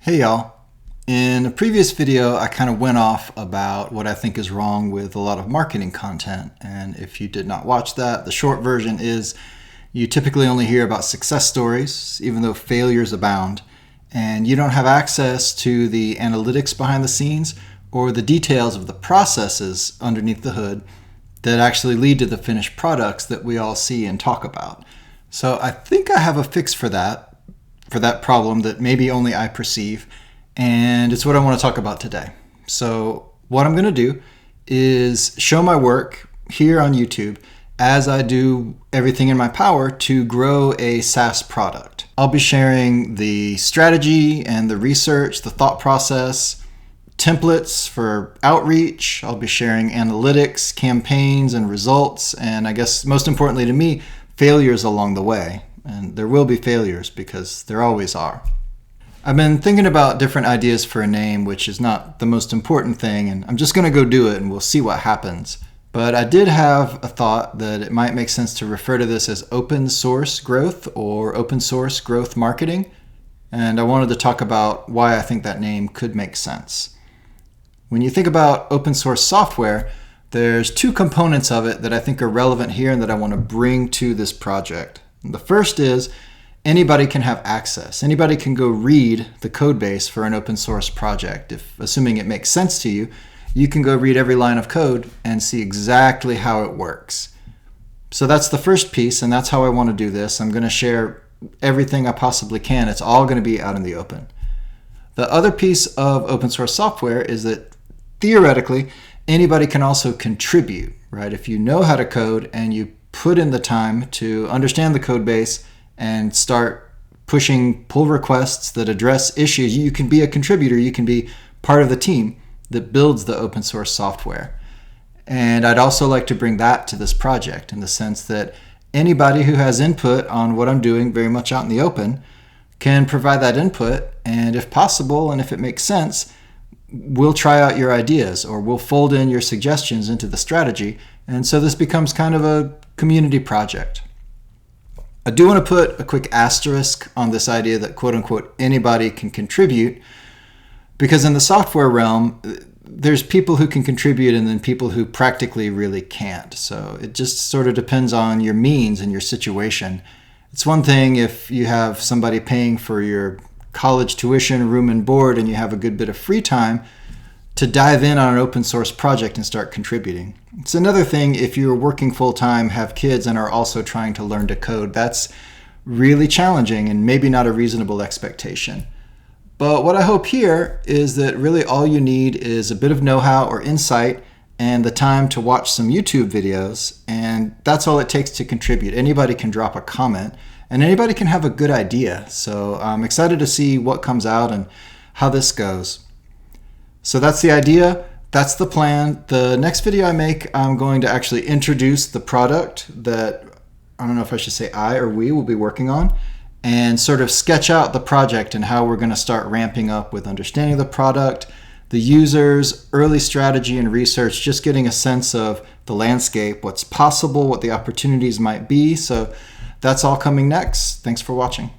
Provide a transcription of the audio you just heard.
Hey y'all. In a previous video, I kind of went off about what I think is wrong with a lot of marketing content. And if you did not watch that, the short version is you typically only hear about success stories, even though failures abound. And you don't have access to the analytics behind the scenes or the details of the processes underneath the hood that actually lead to the finished products that we all see and talk about. So I think I have a fix for that problem that maybe only I perceive, and it's what I want to talk about today. So what I'm going to do is show my work here on YouTube as I do everything in my power to grow a SaaS product. I'll be sharing the strategy and the research, the thought process, templates for outreach. I'll be sharing analytics, campaigns, and results, and I guess most importantly to me, failures along the way. And there will be failures because there always are. I've been thinking about different ideas for a name, which is not the most important thing, and I'm just going to go do it and we'll see what happens. But I did have a thought that it might make sense to refer to this as open source growth or open source growth marketing, and I wanted to talk about why I think that name could make sense. When you think about open source software, there's two components of it that I think are relevant here and that I want to bring to this project. The first is anybody can have access. Anybody can go read the code base for an open source project. If, assuming it makes sense to you, you can go read every line of code and see exactly how it works. So that's the first piece, and that's how I want to do this. I'm going to share everything I possibly can. It's all going to be out in the open. The other piece of open source software is that theoretically, anybody can also contribute, right? If you know how to code and you put in the time to understand the code base and start pushing pull requests that address issues, you can be a contributor. You can be part of the team that builds the open source software. And I'd also like to bring that to this project in the sense that anybody who has input on what I'm doing very much out in the open can provide that input. And if possible, and if it makes sense, we'll try out your ideas or we'll fold in your suggestions into the strategy. And so this becomes kind of a community project. I do want to put a quick asterisk on this idea that quote unquote anybody can contribute, because in the software realm, there's people who can contribute and then people who practically really can't. So it just sort of depends on your means and your situation. It's one thing if you have somebody paying for your college tuition, room and board, and you have a good bit of free time to dive in on an open source project and start contributing. It's another thing if you're working full time, have kids, and are also trying to learn to code. That's really challenging and maybe not a reasonable expectation. But what I hope here is that really all you need is a bit of know-how or insight and the time to watch some YouTube videos, and that's all it takes to contribute. Anybody can drop a comment and anybody can have a good idea. So I'm excited to see what comes out and how this goes. So that's the idea, that's the plan. The next video I make, I'm going to actually introduce the product that, I don't know if I should say I or we will be working on, and sort of sketch out the project and how we're going to start ramping up with understanding the product, the users, early strategy and research, just getting a sense of the landscape, what's possible, what the opportunities might be. So that's all coming next. Thanks for watching.